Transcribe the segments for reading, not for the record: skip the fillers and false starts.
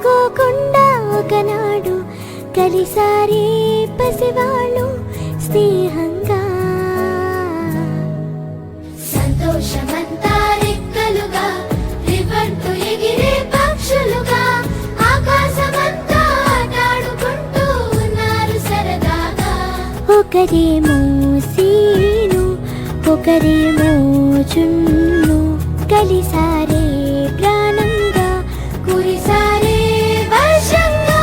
అనుకోకుండా ఒకనాడు కలిసారే పసివాళ్ళు స్నేహంగా. సంతోషమంతా రెక్కలుగా రివ్వంటూ ఎగిరే పక్షులుగా ఆకాశమంతా ఆటాడుకుంటూ ఉన్నారు సరదాగా. ఒకరేమో సీను ఒకరేమో చున్ను కలిసారే ప్రాణంగా కురిసారే వర్షంగా.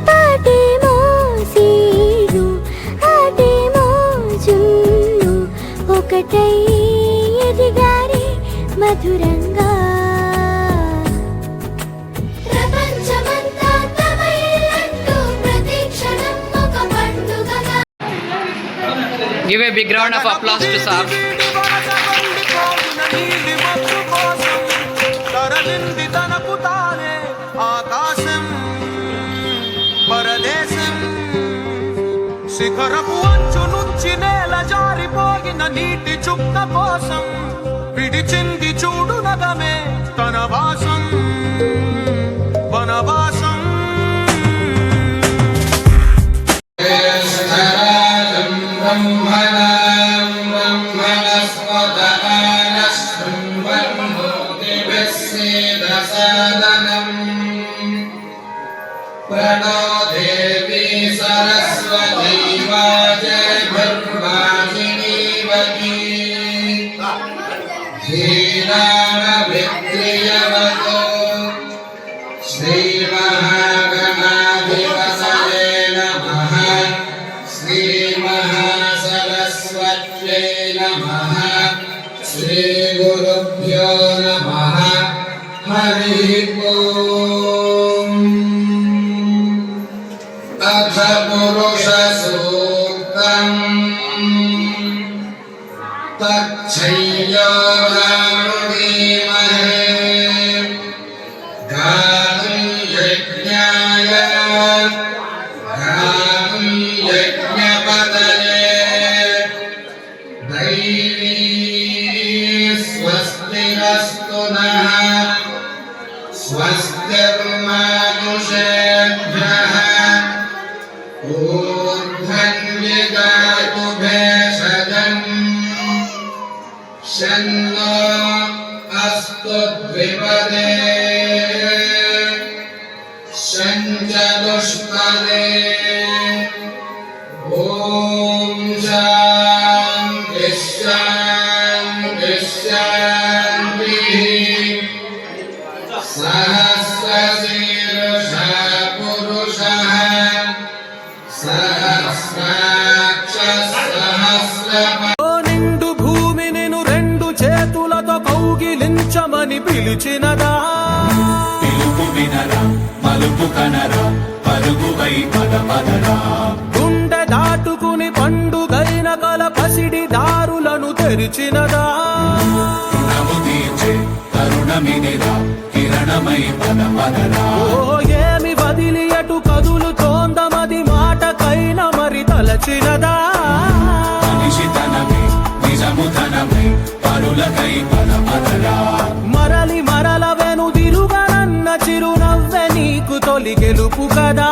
పాటేమో సీను ఆటేమో చున్ను ఒకటై ఎదిగారే మధురంగా. ప్రపంచమంతా తమయిల్లంటూ ప్రతి క్షణం ఒక పండుగగా. Give a big round of applause to Saab. ఆకాశం పరదేశం శిఖరపు అంచు నుంచి నేల జారిపోగిన నీటి చుక్క కోసం విడిచింది చూడు నగమే తన వాసం వనవాసం. प्रणो देवी सरस्वती वाजर्वाजिनी वगी धीरानवित्रियवतो श्रीमहागणाधिपतये नमः श्रीमहासरस्वत्यै नमः श्रीगुरुभ्यो नमः हरिः ओम्। अथ पुरुषसूक्तम् तच्छय्यानुधीमहे गातुं यज्ञाय गातुं यज्ञपतये दैवी स्वस्तिरस्तु नः स्वस्तिर्मानुषेभ्यः ऊर्ध्वन्विगातु भेषजम् शन्नो अस्तु द्विपदे शञ्चतुष्पदे ॐ शान्तिः शान्तिः शान्तिः। सहस्रशीर्षः पुरुषः నిండు భూమి నిన్ను రెండు చేతులతో కౌగిలించమని పిలిచినదా. పిలుపు వినరా మలుపు కనరా పరుగువై పదపదరా. గుండె దాటుకుని పండుగైన కల పసిడి దారులను తెరిచినదా. రుణము తీర్చే తరుణమినిరా కిరణమై పదపదరా. ఓ ఏమి వదిలి ఎటు కదులుతోందమది మాటకైన మరి తలచినదా. మనిషి తనమే నిజము తనమే పరులకై పదపదరా. మరలి మరల వెనుదిరుగనన్న చిరునవ్వె నీకు తొలి గెలుపు కదా.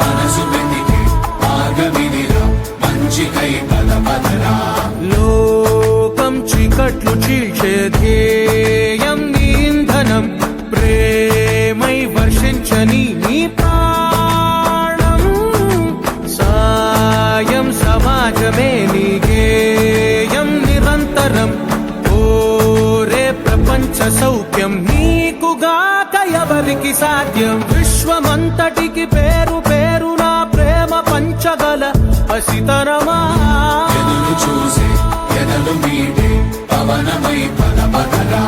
మనసు వెతికే మార్గమినిరా మంచికై పదపదరా. లోకం చీకట్లు చీల్చే ధ్యేయం నీ ఇంధనం ప్రేమై వర్షించని నీ ప్రాణం. సాయం సమాజమే నీ గేయం నిరంతరం. ఓరే ప్రపంచ సౌఖ్యం నీకుగాక ఎవరికి సాధ్యం. విశ్వమంతటికి పేరు పేరు నా ప్రేమ పంచగల పసితరమా. ఎదురు చూసే ఎదలు మీడే పవనమై పదపదరా.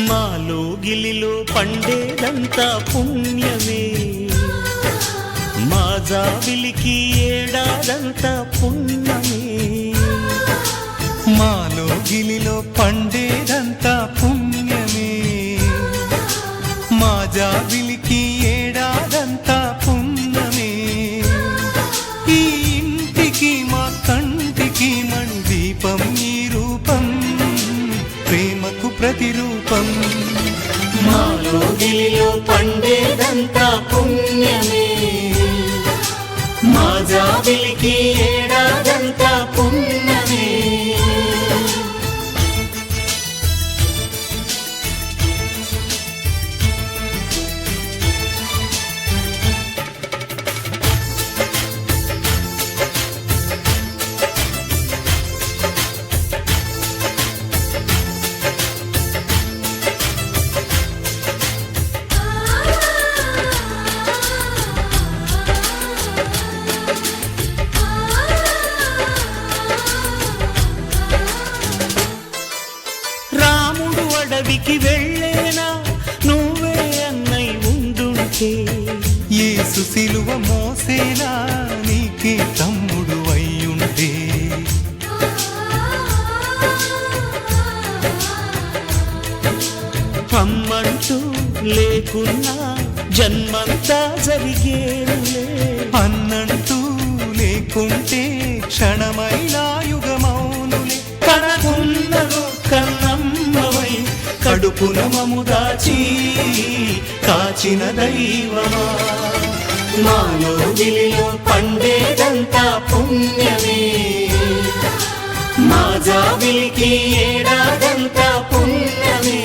మాలో గిలిలో పండేదంతా పుణ్యమే. మా జాబిలికి ఏడాదంతా పుణ్యమే మాలో గిలిలో పండేదంతా పుణ్యమే మా జాబిలికి ఏడాదంతా పుణ్యమే ఈ ఇంటికి మా కంటికి మణి దీపం ఈ రూపం ప్రేమకు ప్రతిరూపం మాలో గిలిలో పండేదంతా పుణ్యమే మా జాబిలికి ఏడాదంతా పుణ్యమే రాముడు అడవికి వెళ్ళేనా నువ్వే అన్నై ఉండుంటే యేసు సిలువ మోసేనా నీకే తమ్ముడు అయ్యుంటే అమ్మంటూ లేకున్నా జన్మంతా జరిగేనులే అన్నంటూ లేకుంటే క్షణమైనా యుగమౌనులే కనకున్నదో కన్నమ్మవై కడుపున మము దాచి కాచిన దైవమా మాలో గిలిలో పండేదంతా పుణ్యమే మా జాబిలికి ఏడాదంతా పుణ్యమే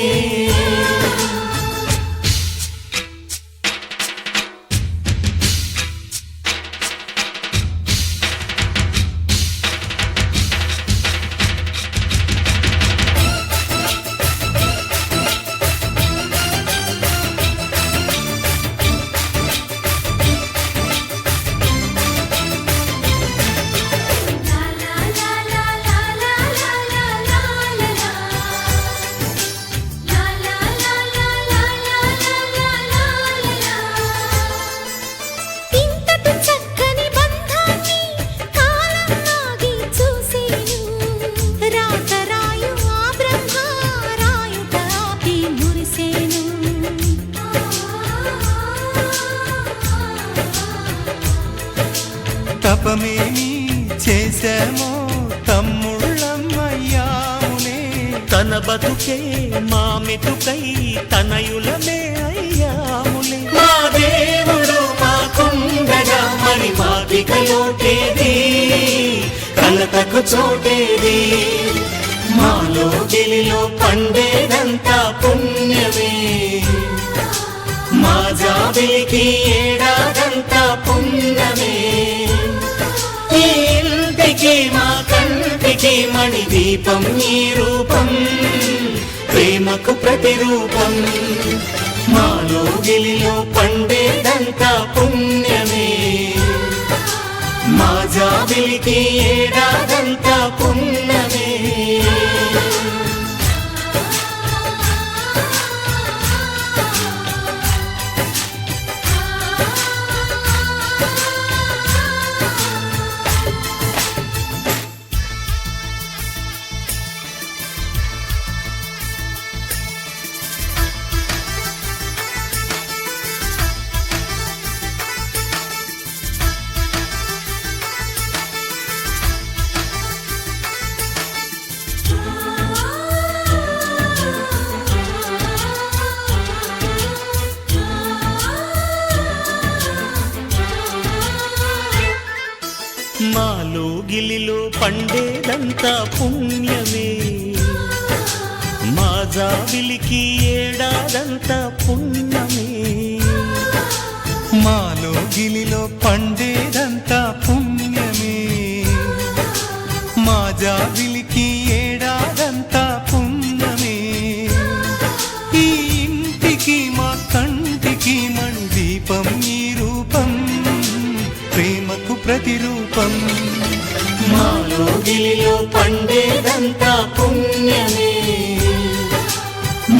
ఇంతటి చక్కని బంధాన్ని కాలం నాగి చూసేను రాతరాయు ఆ బ్రహ్మ రాయుట ఆపి మురిసేను తపమేమి చేశామో తమ్ముళ్ళమ్మయ్యాములే తన బతుకే మా మెతుకై తనయులమే అయ్యాములే మా దేవుడు మాకుండగా మరి మాకిక లోటేది కలతకు చోటేది మాలో గిలిలో పండేదంతా పుణ్యమే మా జాబిలికి ఏడాదంతా పుణ్యమే ఈ ఇంటికి మా కంటికి మణి దీపం ఈ రూపం ప్రేమకు ప్రతిరూపం మాలో గిలిలో పండేదంతా పుణ్యమే మా జాబిలికి ఏడాదంతా పుణ్యమే మాలో గిలిలో పండేదంతా పుణ్యమే మా జాబిలికి ఏడాదంతా పుణ్యమే మాలో గిలిలో పండేదంతా పుణ్యమే మా జాబిలికి ఏడాదంతా పుణ్యమే ఈ ఇంటికి మా కంటికి మణి దీపం ఈ రూపం ప్రేమకు ప్రతిరూపం మాలో గిలిలో పండేదంతా పుణ్యమే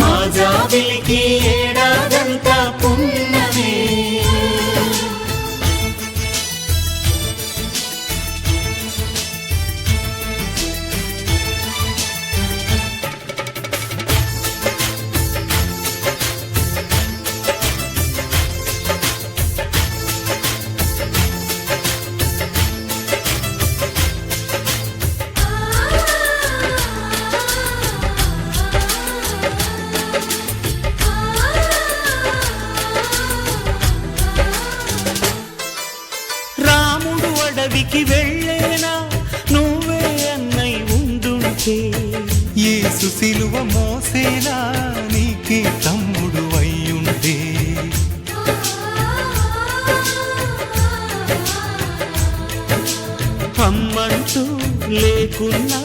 మా జాబిలికి ఏడాదంతా పుణ్యమే బలికి వెళ్ళేనా నువ్వే అన్నై ఉండుంటే యేసు సిలువ మోసేలా నీకే తమ్ముడు అయ్యుండే అమ్మంటూ లేకున్నా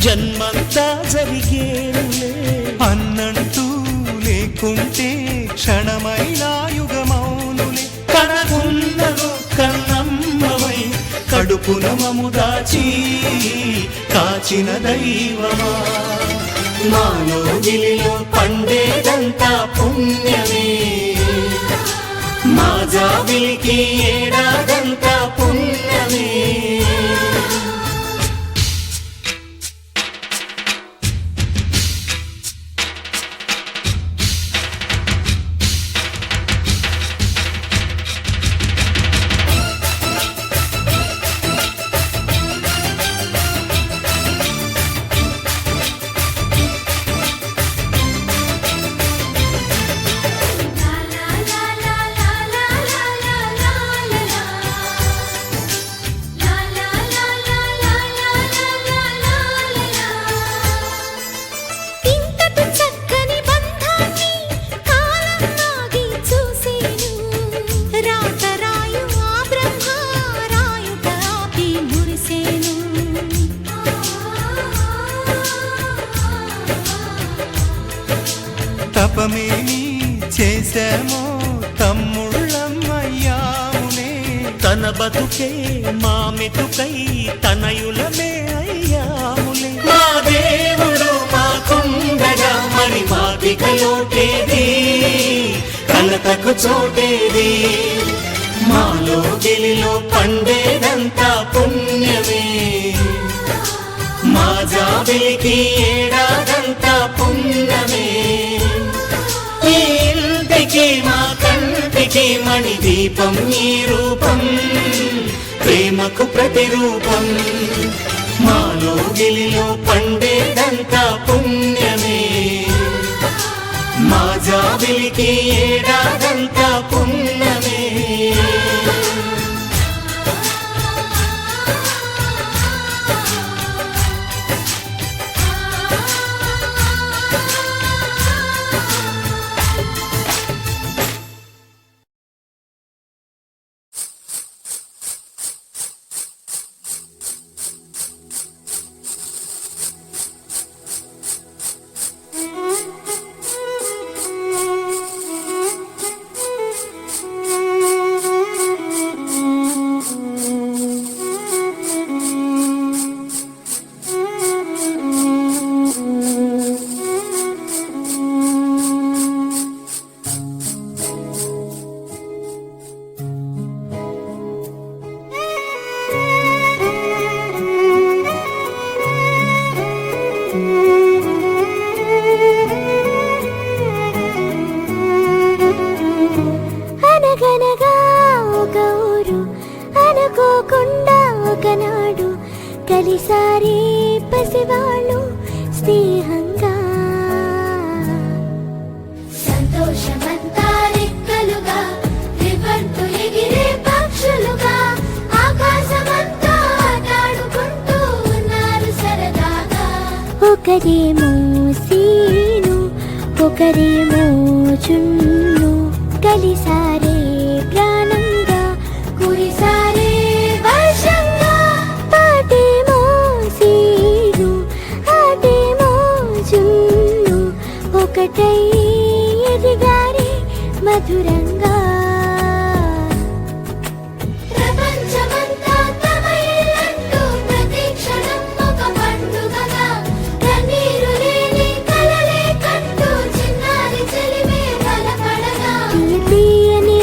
జన్మంతా జరిగేనులే అన్నంటూ లేకుంటే క్షణమైనా యుగమౌనులే కనగున్నలో కన్నమ్మవై కడుపున మము దాచి కాచిన దైవమా మాలో గిలిలో పండేదంతా పుణ్యమే మా జాబిలికి ఏడాదంతా పుణ్యమే ఇంతటి చక్కని బంధాన్ని కాలం నాగి చూసేను రాత రాయు ఆ బ్రహ్మ రాయుట ఆపి మురిసేను తపమేమి చేశామో తమ్ముళ్ళమ్మయ్యామునే తన బతుకే మా మెతుకై తనయులమే అయ్యాములే మా దేవుడు మాకుండగా మరి మాకిక లోటేది కలతకు చోటేది మాలో గిలిలో పండేదంతా పుణ్యమే మా జాబిలికి ఏడాదంతా పుణ్యమే ఈ ఇంటికి మా కంటికి మణి దీపం ఈ రూపం ప్రేమకు ప్రతిరూపం మాలో గిలిలో పండేదంతా పుణ్యమే మా జాబిలికి ఏడాదంతా పుణ్యమే అనగనగా ఒక ఊరు అనుకోకుండా ఒకనాడు కలిసారి పసివాళ్ళు స్నేహంగా సంతోషమంతా రెక్కలుగా రివర్తు ఎగిరే పక్షులుగా ఆకాశమంతా ఆటాడుకుంటూ ఉన్నారు సరదాగా ఒకరేమో సీను ఒకరేమో చున్ను కలిసారే ప్రాణంగా కురిసారే వర్షంగా పాటేమో సీను ఆటేమో చున్ను ఒకటై ఎదిగారే మధురంగా ప్రపంచమంతా తమ ఇల్లంటూ ప్రతి క్షణం ఒక పండుగగా కన్నీరు లేని కలలే కంటూ చిన్నారి చెలిమే బలపడగా తీయని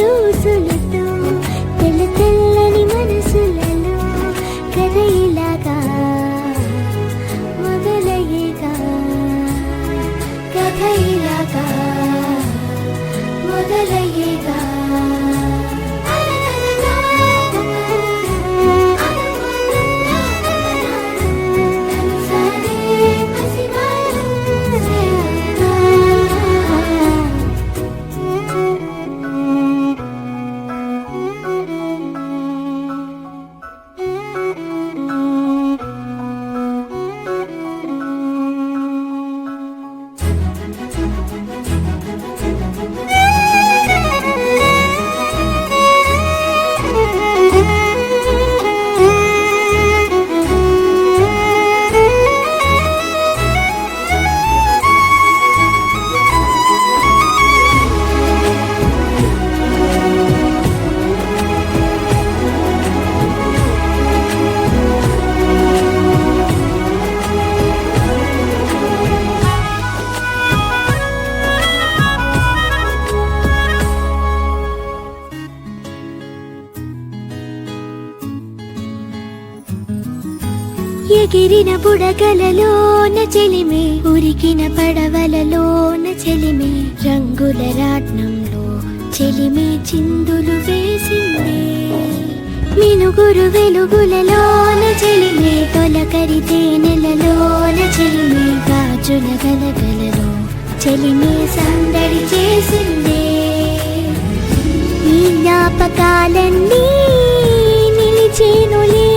ఎగిరిన బుడగలలోన చెలిమే, ఉరికిన పడవలలోన చెలిమే, రంగుల రాట్నంలో చెలిమే చిందులు వేసిందే. మినుగురు వెలుగులలోన చెలిమే, తొలకరి తేనెలలోన చెలిమే, గాజుల గలగలలో చెలిమే సందడి చేసిందే. ఈ జ్ఞాపకాలన్నీ నిలిచేనులే,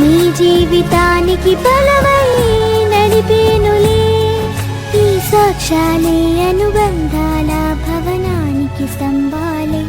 నీ జీవితానికి బలమై నడిపేనులే. ఈ సాక్ష్యాలే అనుబంధాల భవనానికి స్తంభాలే.